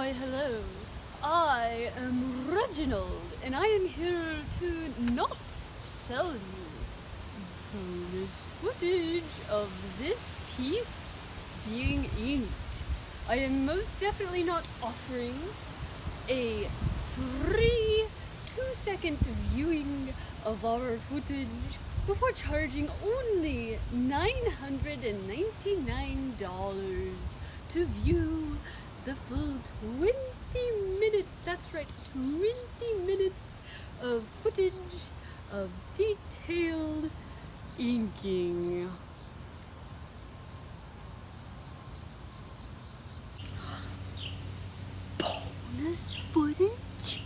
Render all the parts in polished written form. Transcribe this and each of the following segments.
Why, hello. I am Reginald, and I am here to not sell you bonus footage of this piece being inked. I am most definitely not offering a free 2-second viewing of our footage before charging only $999 to view the full 20 minutes, that's right, 20 minutes of footage of detailed inking. Bonus footage?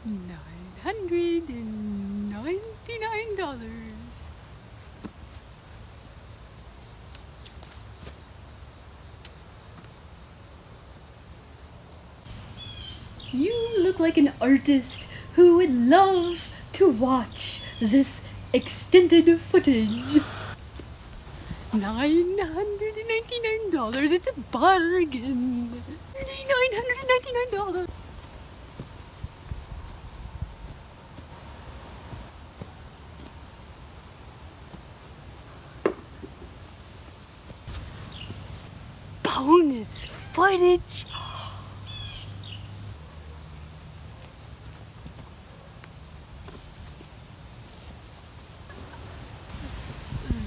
$999. You look like an artist who would love to watch this extended footage. $999. It's a bargain. $999. Bonus footage.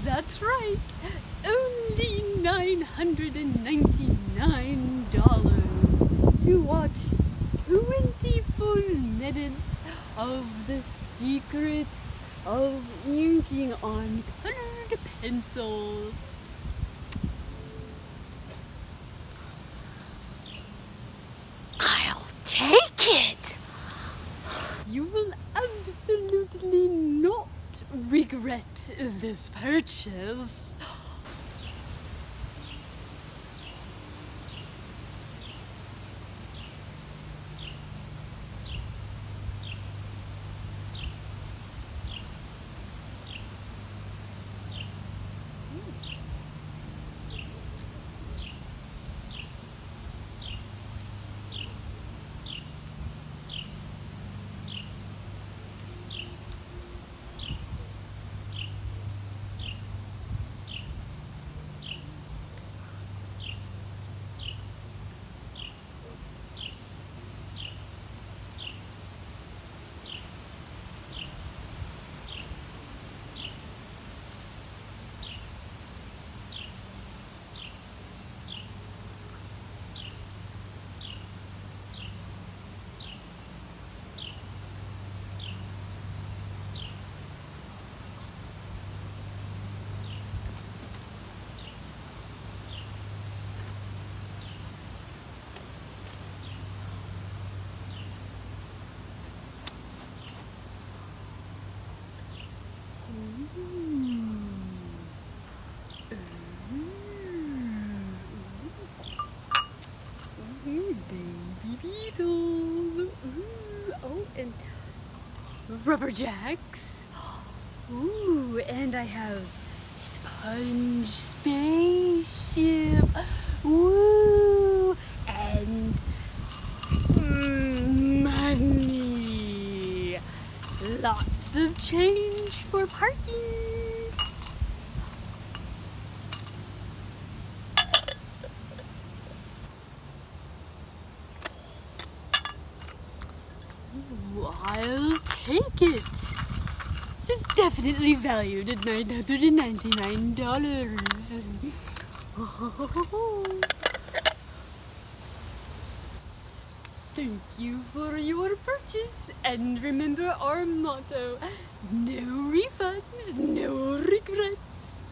That's right. Only $999 to watch 20 full minutes of the secrets of inking on colored pencil. I'll take it. You will absolutely not regret this purchase. Baby beetle. Oh, and rubber jacks. Ooh, and I have a sponge spaceship. Ooh, and money. Lots of change for parking. I'll take it. This is definitely valued at $999. Thank you for your purchase, and remember our motto: no refunds, no regrets.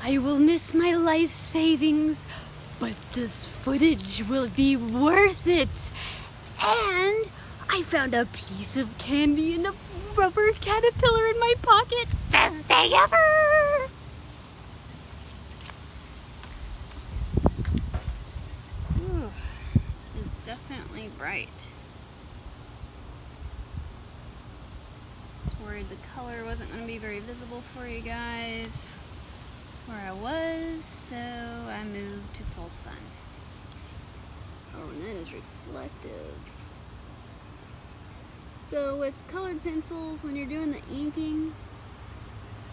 I will miss my life savings, but this footage will be worth it. And I found a piece of candy and a rubber caterpillar in my pocket. Best day ever! It's definitely bright. Just worried the color wasn't going to be very visible for you guys where I was, so I moved to full sun. Oh, and that is reflective. So with colored pencils, when you're doing the inking, you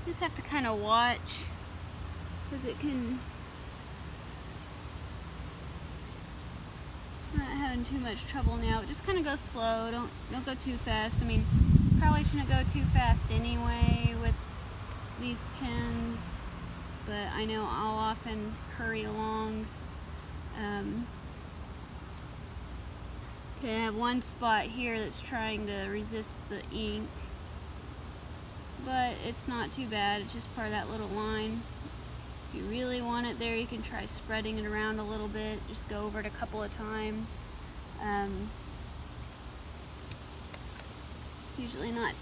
just have to kind of watch, because it can... I'm not having too much trouble now. Just kind of go slow. Don't go too fast. I mean, probably shouldn't go too fast anyway with these pens, but I know I'll often hurry along. Okay, I have one spot here that's trying to resist the ink, but it's not too bad. It's just part of that little line. If you really want it there, you can try spreading it around a little bit. Just go over it a couple of times. It's usually not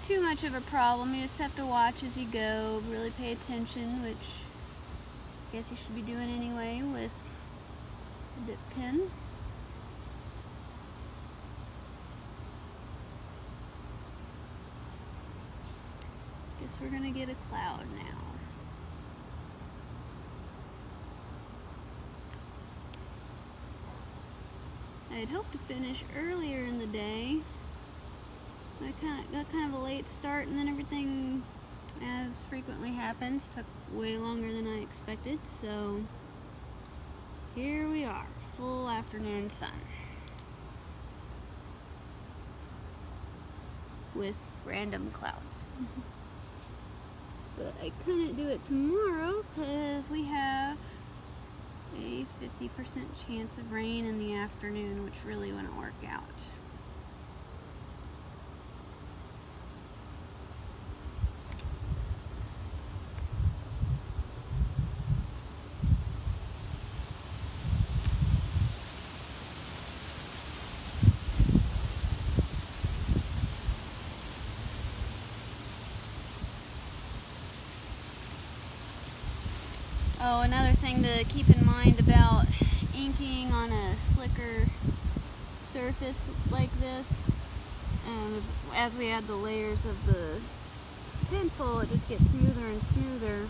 too much of a problem. You just have to watch as you go, really pay attention, which I guess you should be doing anyway with a dip pen. Guess we're gonna get a cloud now. I had hoped to finish earlier in the day. I got kind of a late start, and then everything, as frequently happens, took way longer than I expected. So here we are, full afternoon sun with random clouds. But I couldn't do it tomorrow because we have a 50% chance of rain in the afternoon, which really wouldn't work out. Oh, another thing to keep in mind about inking on a slicker surface like this, as we add the layers of the pencil, it just gets smoother and smoother.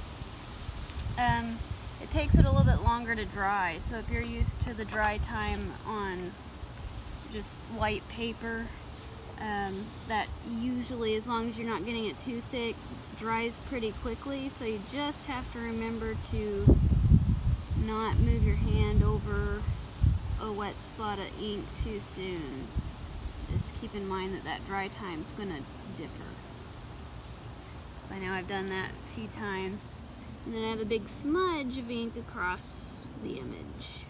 It takes it a little bit longer to dry, so if you're used to the dry time on just white paper, that usually, as long as you're not getting it too thick, dries pretty quickly. So you just have to remember to not move your hand over a wet spot of ink too soon. Just keep in mind that that dry time is going to differ. So I know I've done that a few times. And then I have a big smudge of ink across the image,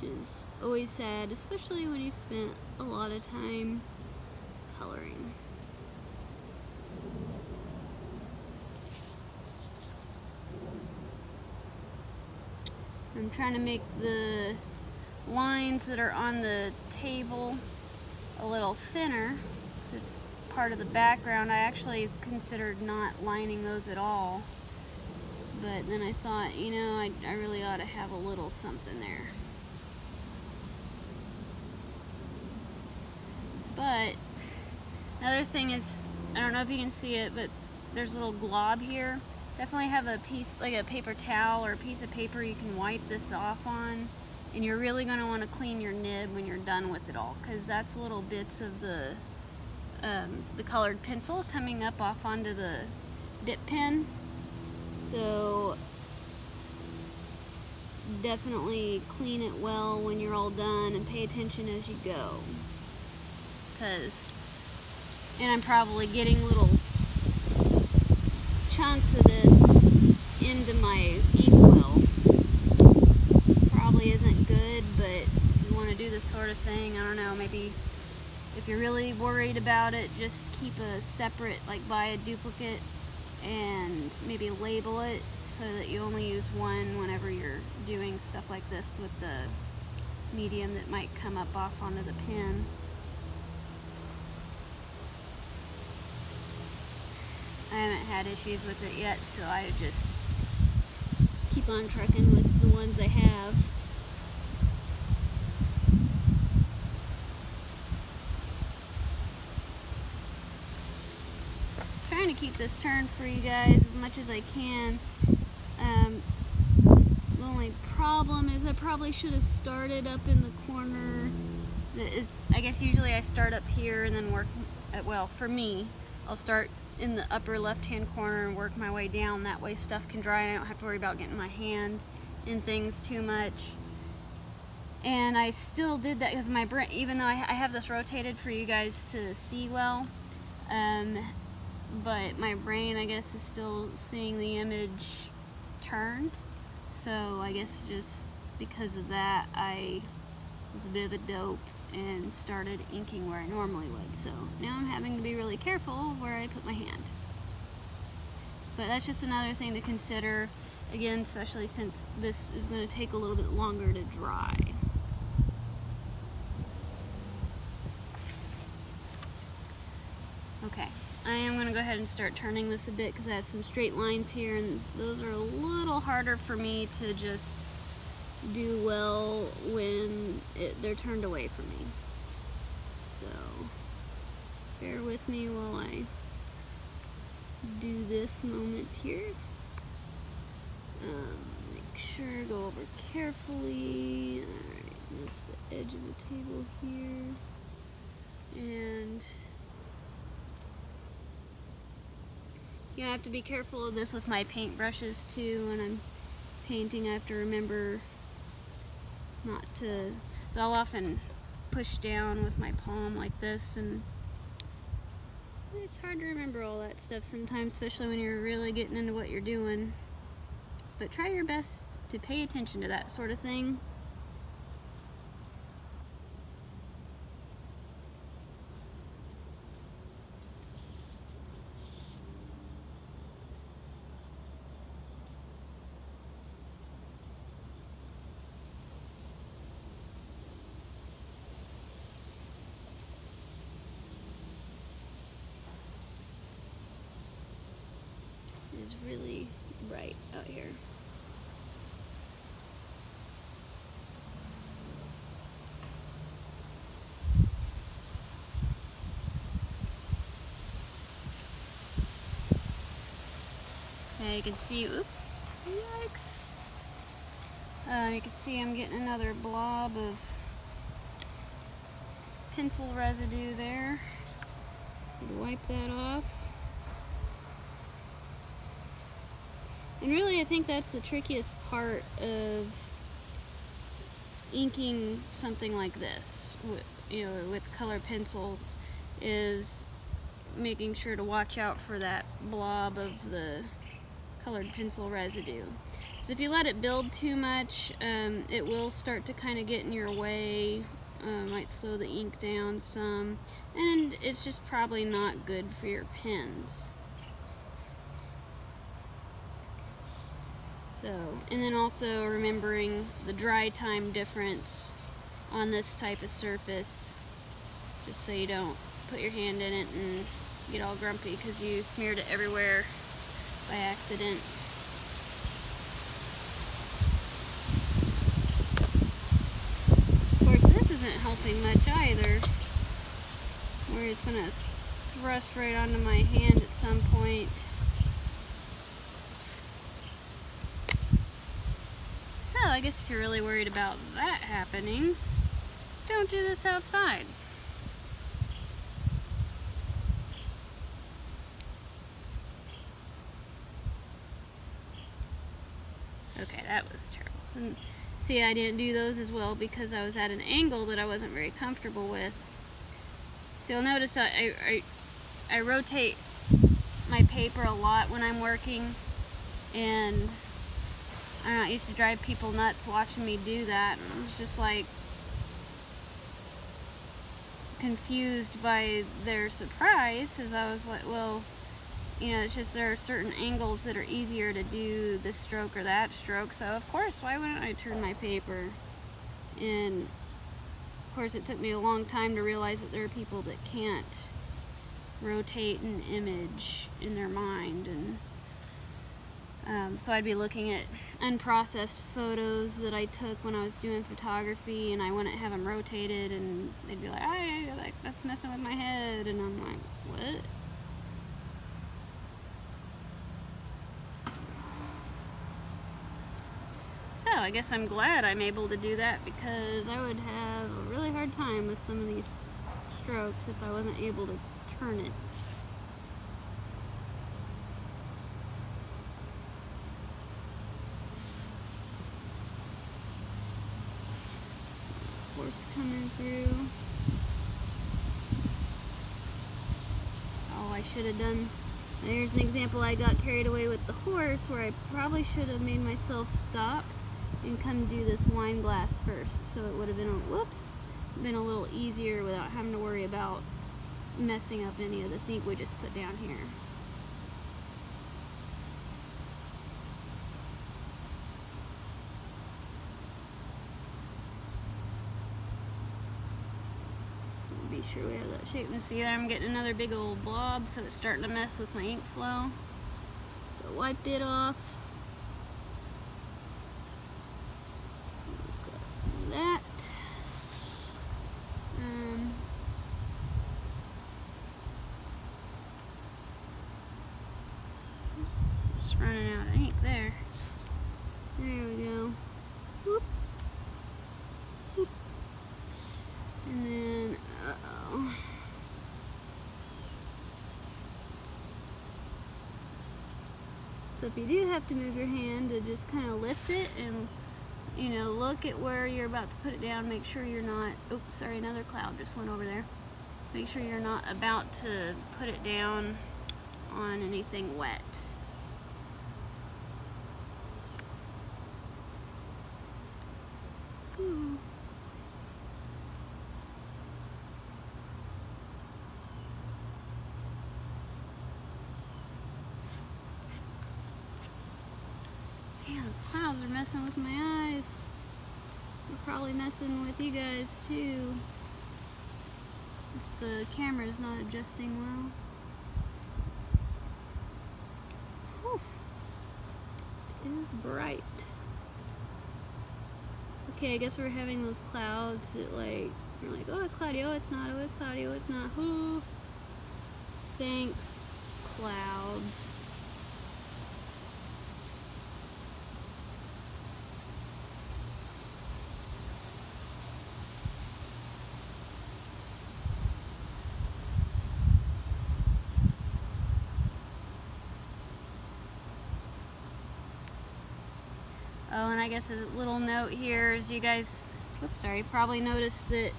which is always sad, especially when you spent a lot of time coloring. I'm trying to make the lines that are on the table a little thinner, so it's part of the background. I actually considered not lining those at all, but then I thought, you know, I really ought to have a little something there. But another thing is, I don't know if you can see it, but there's a little glob here. Definitely have a piece, like a paper towel or a piece of paper you can wipe this off on, and you're really going to want to clean your nib when you're done with it all, because that's little bits of the colored pencil coming up off onto the dip pen. So definitely clean it well when you're all done, and pay attention as you go, and I'm probably getting little chunks of this into my inkwell. Probably isn't good, but if you want to do this sort of thing, I don't know, maybe if you're really worried about it, just keep a separate, like buy a duplicate and maybe label it so that you only use one whenever you're doing stuff like this with the medium that might come up off onto the pen. I haven't had issues with it yet, so I just keep on trucking with the ones I have. make this turn for you guys as much as I can. The only problem is I probably should have started up in the corner. I guess usually I start up here and then work, well, for me, I'll start in the upper left-hand corner and work my way down. That way stuff can dry and I don't have to worry about getting my hand in things too much. And I still did that because my brain, even though I have this rotated for you guys to see well, but my brain, I guess, is still seeing the image turned. So I guess just because of that, I was a bit of a dope and started inking where I normally would. So now I'm having to be really careful where I put my hand. But that's just another thing to consider, again, especially since this is going to take a little bit longer to dry. Okay, I am going to go ahead and start turning this a bit because I have some straight lines here and those are a little harder for me to just do well when they're turned away from me. So bear with me while I do this moment here. Make sure go over carefully. Alright, that's the edge of the table here. And I have to be careful of this with my paint brushes too. When I'm painting, I have to remember not to, so I'll often push down with my palm like this, and it's hard to remember all that stuff sometimes, especially when you're really getting into what you're doing. But try your best to pay attention to that sort of thing. It's really bright out here. Okay, you can see, oops, yikes. You can see I'm getting another blob of pencil residue there. So wipe that off. And really, I think that's the trickiest part of inking something like this, with color pencils, is making sure to watch out for that blob of the colored pencil residue. So if you let it build too much, it will start to kind of get in your way, might slow the ink down some, and it's just probably not good for your pens. So, and then also remembering the dry time difference on this type of surface, just so you don't put your hand in it and get all grumpy because you smeared it everywhere by accident. Of course, this isn't helping much either, where it's going to thrust right onto my hand at some point. So I guess if you're really worried about that happening, don't do this outside. Okay, that was terrible. And see, I didn't do those as well because I was at an angle that I wasn't very comfortable with. So you'll notice I rotate my paper a lot when I'm working, and I don't know, it used to drive people nuts watching me do that, and I was just like confused by their surprise, because I was like, well, it's just there are certain angles that are easier to do this stroke or that stroke, so of course, why wouldn't I turn my paper? And of course, it took me a long time to realize that there are people that can't rotate an image in their mind, and so I'd be looking at unprocessed photos that I took when I was doing photography, and I wouldn't have them rotated, and they'd be like, "Oh, that's messing with my head," and I'm like, "What?" I guess I'm glad I'm able to do that, because I would have a really hard time with some of these strokes if I wasn't able to turn it. Horse coming through. Oh, I should have done. There's an example. I got carried away with the horse, where I probably should have made myself stop and come do this wine glass first, so it would have been been a little easier without having to worry about messing up any of this ink we just put down here. Be sure we have that shape. And see there, I'm getting another big old blob, so it's starting to mess with my ink flow. So I wiped it off. That. Just running out of ink there. There we go. Whoop. Whoop. And then, uh-oh. So if you do have to move your hand, to just kind of lift it and, you know, look at where you're about to put it down. Make sure you're not, oops, sorry, another cloud just went over there. Make sure you're not about to put it down on anything wet. Ooh. Yeah, those clouds are messing with my eyes. They're probably messing with you guys too. If the camera's not adjusting well. Whew. It is bright. Okay, I guess we're having those clouds that we're like, oh, it's cloudy, oh, it's not, oh, it's cloudy, oh, it's not. Whoo. Thanks, clouds. Oh, and I guess a little note here is you guys, oops, sorry, probably noticed that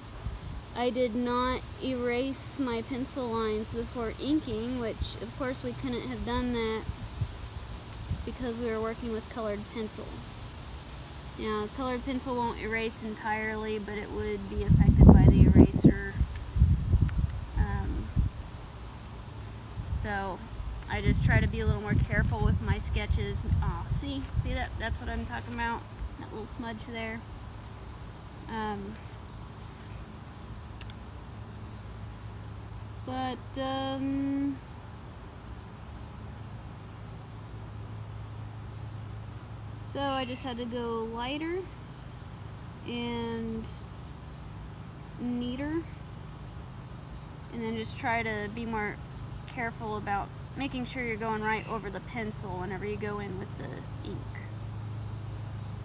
I did not erase my pencil lines before inking, which of course we couldn't have done that because we were working with colored pencil. Now, colored pencil won't erase entirely, but it would be affected by the eraser. So I just try to be a little more careful with my sketches. Oh, see that? That's what I'm talking about. That little smudge there. So I just had to go lighter and neater, and then just try to be more careful about making sure you're going right over the pencil whenever you go in with the ink.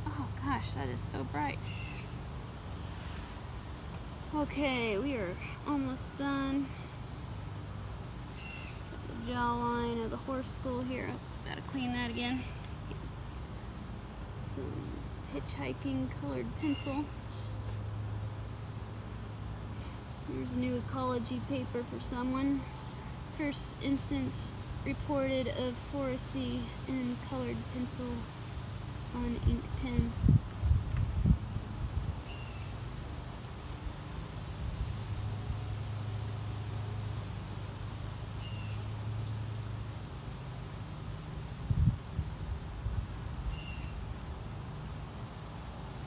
Oh gosh, that is so bright. Okay, we are almost done. Got the jawline of the horse skull here. Gotta clean that again. Some hitchhiking colored pencil. Here's a new ecology paper for someone. First instance reported of foracy in colored pencil on ink pen.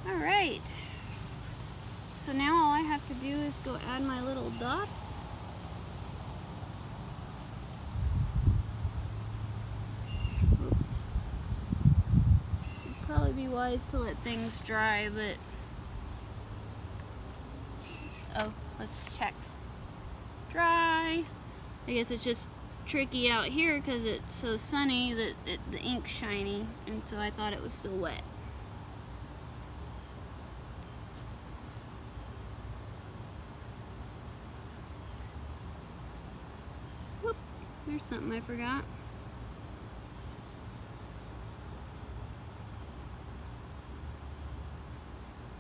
Alright, so now all I have to do is go add my little dots. Be wise to let things dry, but oh, let's check. Dry. I guess it's just tricky out here because it's so sunny that the ink's shiny, and so I thought it was still wet. There's something I forgot.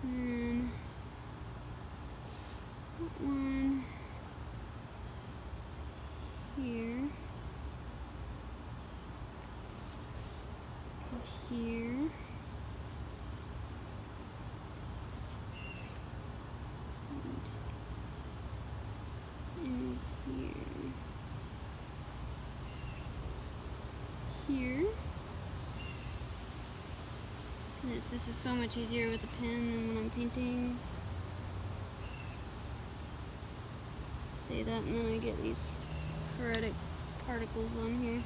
And that one here. And here. And here. This is so much easier with a pen than when I'm painting. Say that, and then I get these phoretic particles on here.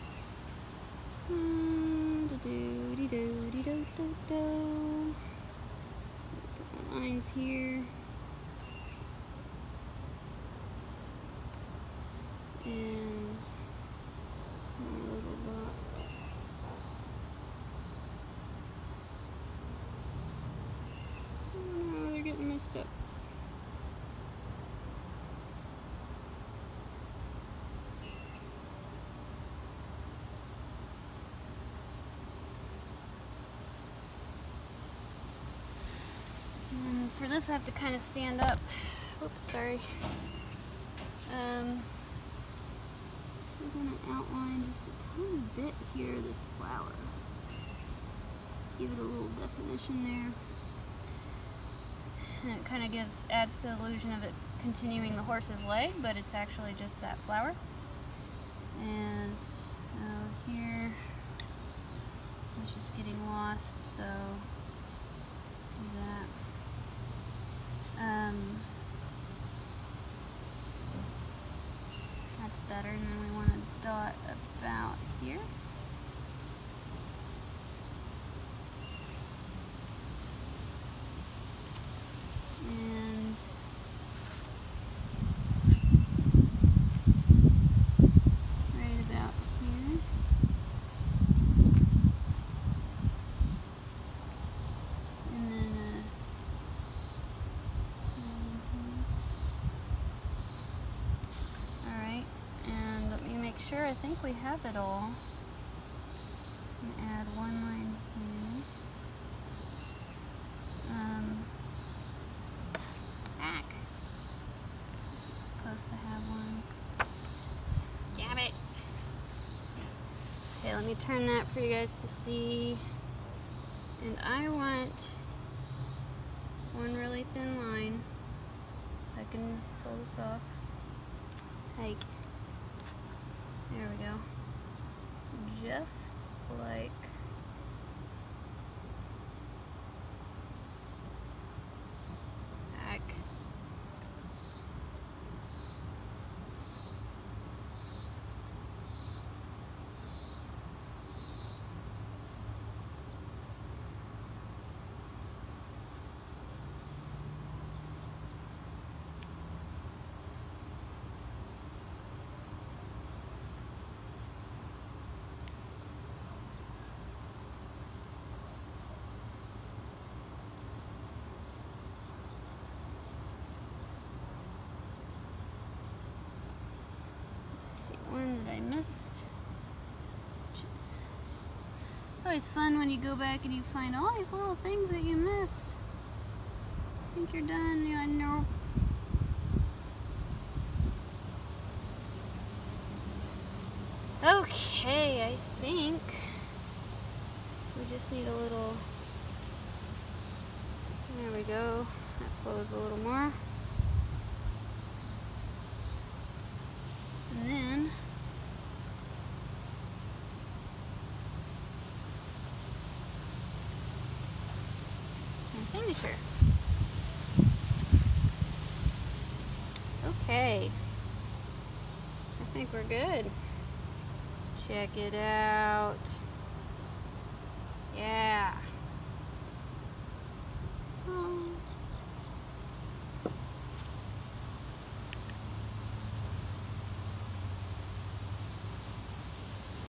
Put my lines here. And my little box. Oh no, they're getting messed up. And for this I have to kind of stand up. Oops, sorry. We're going to outline just a tiny bit here, this flower. Just to give it a little definition there. And it kind of adds to the illusion of it continuing the horse's leg, but it's actually just that flower. And here, it's just getting lost, so do that. That's better, and then we want to dot about here. And right about here. And then alright, and let me make sure, I think we have it all. And add one line here. Supposed to have one. Damn it! Okay, let me turn that for you guys to see. And I want one really thin line. I can pull this off. Like, there we go. Just like that. One that I missed. It's always fun when you go back and you find all these little things that you missed. Think you're done? Yeah, I know. Okay, I think we just need a little. There we go. That flows a little more. And then my signature. Okay. I think we're good. Check it out. Yeah. Oh.